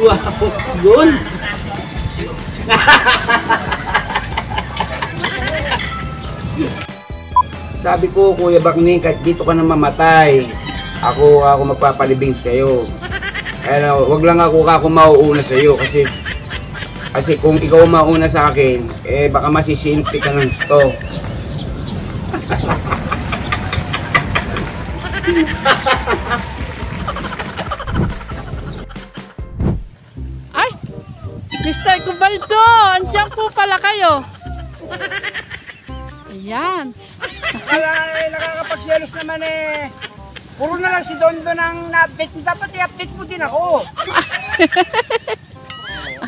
Wow, yun. Sabi ko, Kuya Bakning, kahit dito ka na mamatay, ako magpapalibing sa iyo. Kaya wag lang ako mauuna sa iyo kasi kung ikaw mauna sa akin, eh baka masisilpi ka ng gusto. Ay! Mr. Gubaldo! Andiyan po pala kayo. Ayan. Nakakapagselos naman eh. Puro na lang si Dondo ng na-update. Dapat i-update mo din ako.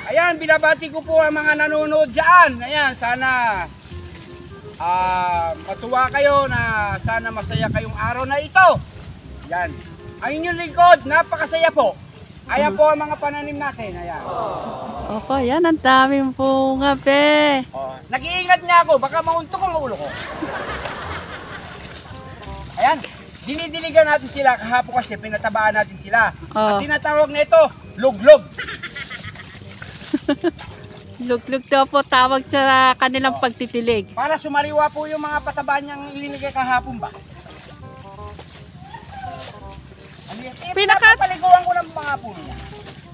Ayan, binabati ko po ang mga nanonood dyan. Ayan, sana matuwa kayo na sana masaya kayong araw na ito. Ayan. Ang inyong lingkod, napakasaya po. Ayan po ang mga pananim natin. Ayan. Opo, yan. Ang daming bunga, be. Nag-iingat niya ako. Baka mauntok ang ulo ko. Ayan. Dinidiligan natin sila. Kahapon kasi pinatabaan natin sila. At tinatawag na ito, luglog. Luglog daw po tawag sa kanilang pagtitilig. Para sumariwa po yung mga patabaan niyang ilinigay kahapon ba? Pinakapaliguan ko ng mga puno niya.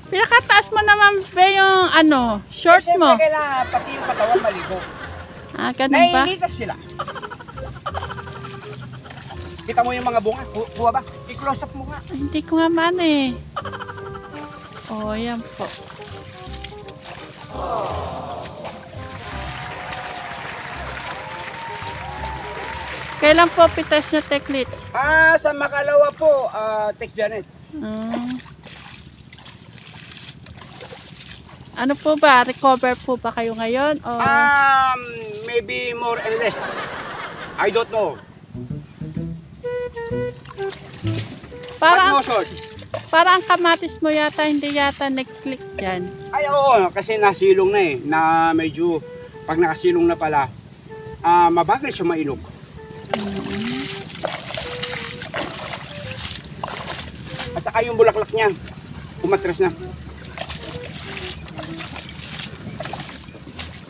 Pinakataas mo naman ba yung short mo? Siyempre kailangan pati yung katawan maligo. Ah, ganun ba? Nainitas sila. Kita mo yung mga bunga? Buha ba? I-close up mo nga. Hindi ko nga man eh. Oh, yan po. Kailan po pitas na teklits? Sa Makalawa po, Tek Janet. Ano po ba? Recover po ba kayo ngayon? O... maybe more and less. I don't know. Parang, no short. parang ang kamatis mo yata, hindi yata nag-click dyan. Ay oo, kasi nasilong na eh. Na medyo, pag nakasilong na pala, mabagal siya mainog. At saka yung bulaklak niya, umatras na.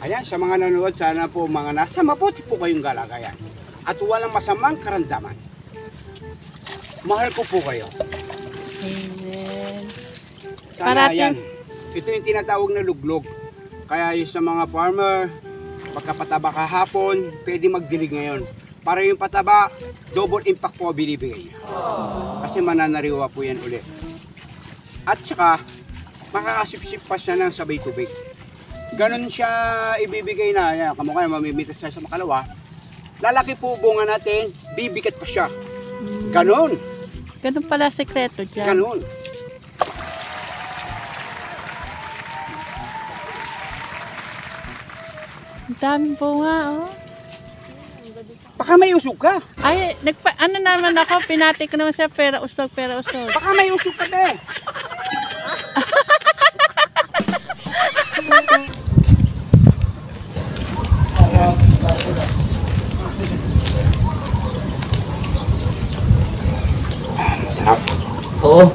Ayan, sa mga nanonood, sana po mga nasa mabuti po kayong kalagayan. At walang masamang karamdaman. Mahal ko po kayo. Amen. Sana yan. Ito yung tinatawag na luglog. Kaya yung sa mga farmer, pagkapataba kahapon, pwede magdilig ngayon. Para yung pataba, double impact po binibigay. Kasi mananariwa po yan ulit. At saka, makakasipsip pa siya ng sabay tubig. Ganon siya ibibigay na, yan, kamukha mamimitas siya sa Makalawa. Lalaki po bunga natin, bibigat pa siya. Ganon. Ganon pala sekreto dyan. Ganon. Ang daming bunga, oh. Baka may usog ka. Ay, ano naman ako, pinati ko naman siya, pera usog. Baka may usog ka din. Masarap. Oo.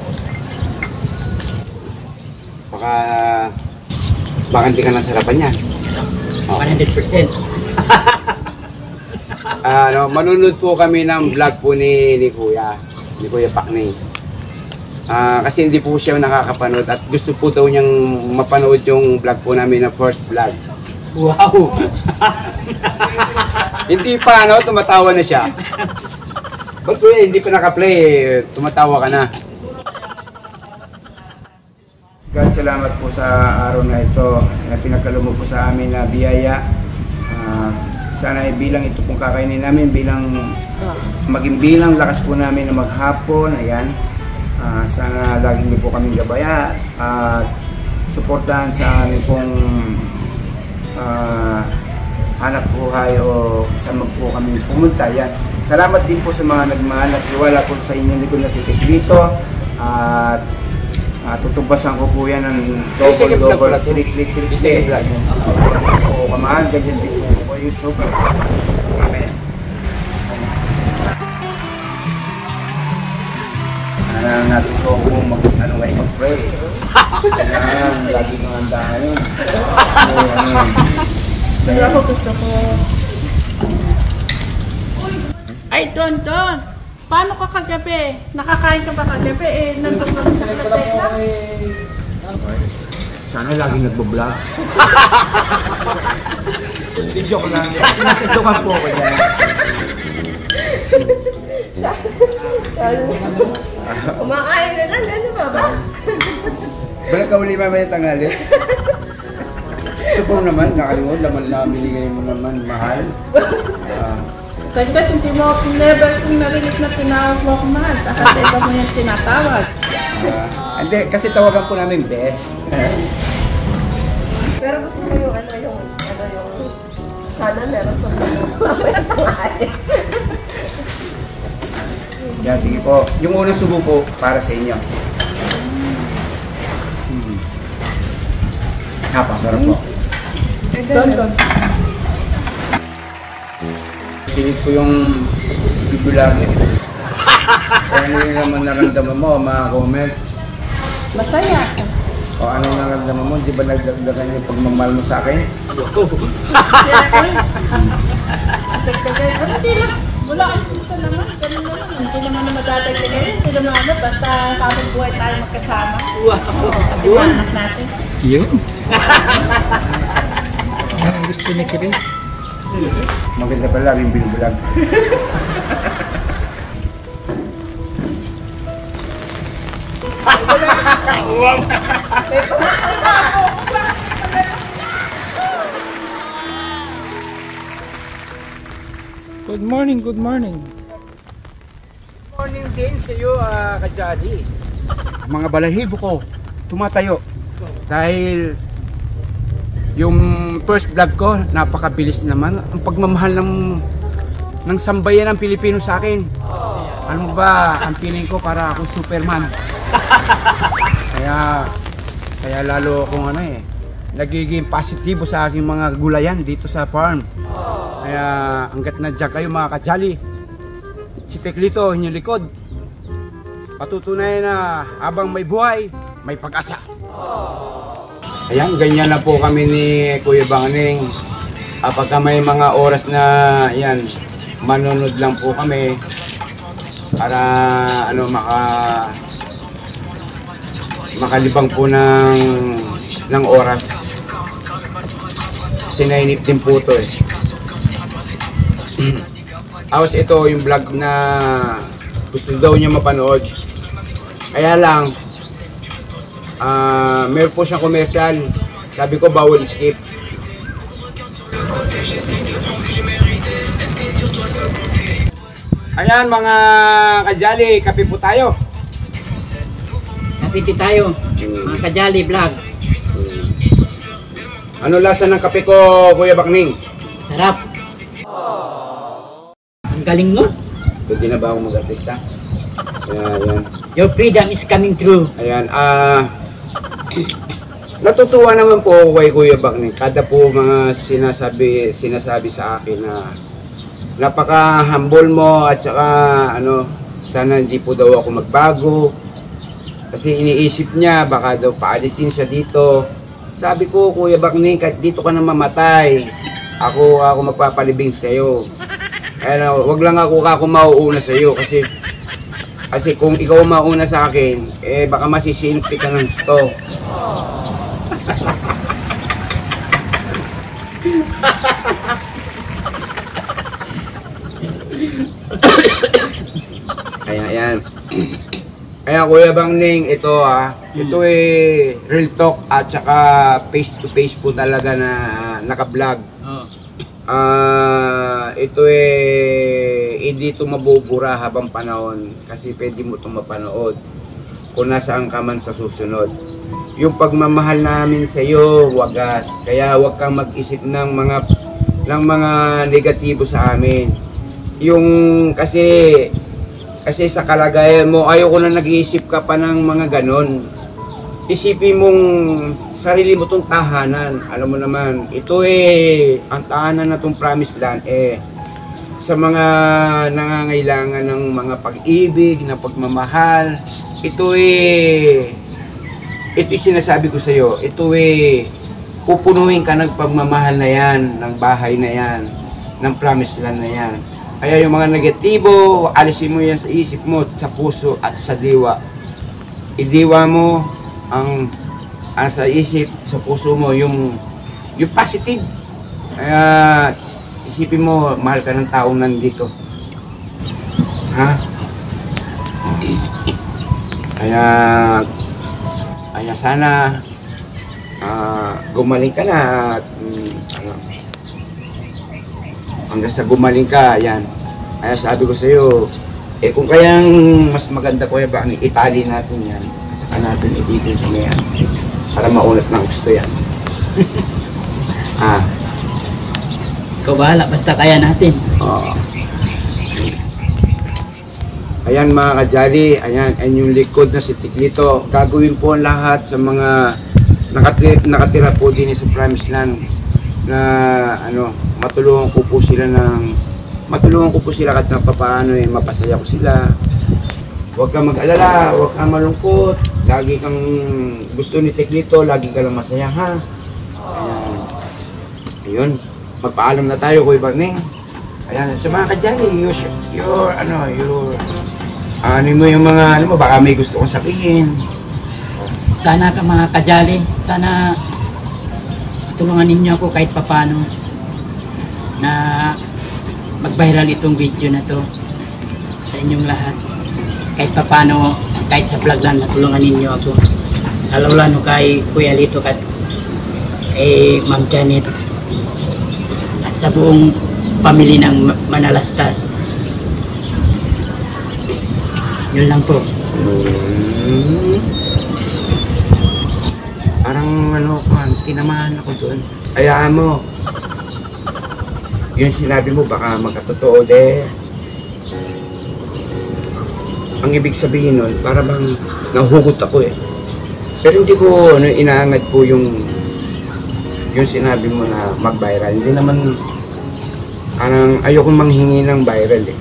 Baka hindi ka nasarapan yan. 100%. Manunod po kami ng vlog po ni Kuya Bakning. Kasi hindi po siya nakakapanood at gusto po daw niyang mapanood yung vlog po namin na first vlog. Wow! Hindi pa, tumatawa na siya. Ba't Kuya, hindi pa naka-play, tumatawa ka na. God, salamat po sa araw na ito na pinagkaloob mo po sa amin na biyaya. Sana bilang ito pong kakainin namin, maging bilang lakas po namin na maghapon, ayan. Sana lagi niyo po kaming gabayan at suportahan sa aming pong hanap buhay o saan man po kami pumunta. Yan. Salamat din po sa mga nagmahal at iwala po sa inyong likod na si Teklito at tutubasan ko po yan ng double triple. Oo, kamahal, ganyan din po yung super. Amen. Natin po kung mag-pray. Kailangan, lagi mga andahan yun. Pero ako gusto ko. Ay, Don. Paano ka kagabi? Nakakain ka ba kagabi? Nandun ka sa teka? Sana lagi nagbablog. Hindi, joke lang. Sinasadyokan po ko dyan. Kumakain na lang, gano'n ba? Balik ka uli mamaya tanghali. Supong naman, nakalimod, laman na binigay mo naman, mahal. Tagdat, hindi mo ako never kong narinig na tinawag mo ako mahal. Kasi iba mo yung tinatawag. Hindi, kasi tawagan po namin Beth. Pero gusto ko yung sana meron pa kumakain. Yan, sige po. Yung unang subo po, para sa inyo. Napasarap po. Don. Pilit ko yung bibulagi. Kung ano yung naman naramdaman mo, mga comment. Masaya. O ano yung naramdaman mo, di ba nagdagdagan yung pagmamahal mo sa akin? Hindi lang. Wala ang gusto naman. Ganun naman. Hindi naman na madadagdagan. Hindi naman ano. Basta habang buhay tayo magkasama. At yung anak natin. Yun. Ang gusto ni Chris. Maganda pala rin binubulag. Good morning, good morning. Morning din sa iyo, Kajali. Mga balahibo ko, tumatayo. Dahil yung first vlog ko, napakabilis naman. Ang pagmamahal ng sambayan ng Pilipino sa akin. Alam mo ba, ang feeling ko para akong Superman. Kaya lalo akong nagiging positibo sa aking mga gulayan dito sa farm. Kaya hanggat nandiyan kayo mga Kajali, si Teklito inyong likod, patutunayan na habang may buhay, may pag-asa. Ayan, ganyan na po kami ni Kuya Bangning. Pagka may mga oras na yan, manunod lang po kami para makalibang po ng oras. Kasi nainip din po ito Tapos ito yung vlog na gusto daw niya mapanood. Kaya lang, meron po siyang commercial. Sabi ko bawal skip. Ayan mga Kajali, kape po tayo. Kapiti tayo, mga Kajali vlog. Ano lasa ng kape ko, Kuya Bakning? Sarap. Ang galing mo. Pwede na ba ako mag-artista? Ayan. Your freedom is coming true. Ayan, natutuwa naman po ako kay Kuya Bakning. Kada po mga sinasabi sa akin na napaka-humble mo at saka sana hindi po daw ako magbago. Kasi iniisip niya baka daw paalisin siya dito. Sabi ko, Kuya Bakning, kahit dito ka na mamatay, ako magpapalibing sa iyo. Kaya wag lang ako mauuna sa iyo kasi kung ikaw mauna sa akin, baka masisinti ka ng gusto. Ayan. Kaya Kuya Bangning, ito real talk at saka face to face po talaga na naka-vlog. Ito hindi ito mabubura habang panahon kasi pwede mo itong mapanood. kung nasaan ka man sa susunod. Yung pagmamahal namin sa iyo, wagas. Kaya huwag kang mag-isip ng mga negatibo sa amin. Yung kasi sa kalagayan mo, ayoko na nag-iisip ka pa ng mga ganon. Isipin mong sarili mo tong tahanan. Alam mo naman, ito ang tahanan na tong Promised Land sa mga nangangailangan ng mga pag-ibig, na pagmamahal. Ito sinasabi ko sa iyo. Ito pupunuin ka ng pagmamahal na yan, ng bahay na yan, ng Promised Land na yan. Kaya yung mga negatibo, alisin mo yan sa isip mo, sa puso at sa diwa. Idiwa mo ang sa isip, sa puso mo yung positive. Kaya isipin mo, mahal ka ng taong nandito. Ha? Kaya sana gumaling ka na at hanggang sa gumaling ka, yan. Kaya sabi ko sa iyo, kung kayang mas maganda ko ba ang itali natin yan, saka natin ibitin sa mayan para maunat ng gusto yan. Ikaw bahala, basta kaya natin. Ayan mga kajali, ayan yung likod na si Tiklito. Gagawin po ang lahat sa mga nakatira po din sa Promised Land na matulungan ko po sila kahit na papaano mapasaya ko sila. Huwag kang mag-alala, huwag kang malungkot. Lagi kang gusto ni Tiklito, lagi ka lang masaya, ha? Ayan. Ayun, magpaalam na tayo, Kuya Barneng. Ayan, sa mga kajali, baka may gusto kong sabihin. Sana ka mga kajali, sana tulungan ninyo ako kahit papano na mag-viral itong video na to sa inyong lahat. Kahit papano, kahit sa vlog lang, natulungan ninyo ako. Lalo kay Kuya Lito at kay Ma'am Janet at sa buong pamilya ng Manalastas. Yun lang po. Parang tinamahan ako doon. Hayaan mo. Yung sinabi mo, baka magkatotoo ang ibig sabihin nun, para bang nahuhugot ako Pero hindi ko inaangat po yung sinabi mo na mag-viral. Hindi naman, parang ayoko manghingi ng viral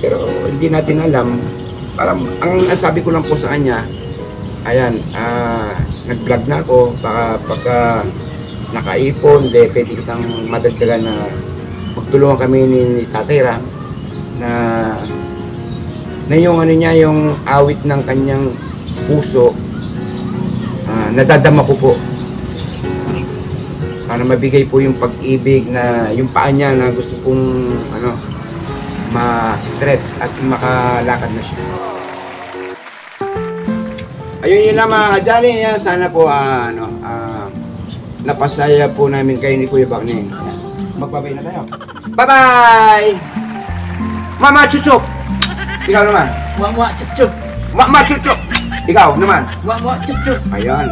Pero hindi natin alam. Parang ang sabi ko lang po sa kanya, ayan, nag-vlog na ako, baka pagka nakaipon, pwede kitang madagdagan na magtulungan kami ni Tatay Ram na yung yung awit ng kanyang puso, nadadama ko po para mabigay po yung pag-ibig na yung paa niya na gusto kong ma-stretch at makalakad na siya. Ayun yun lang mga kajali, sana po napasaya po namin kayo ni Kuya Barneng. Magbabay na tayo. Bye-bye! Mama Chuchuk! Ikaw naman. Wa chup chup. Mama Chuchuk! Ikaw naman. Wa chup chup. Ayan.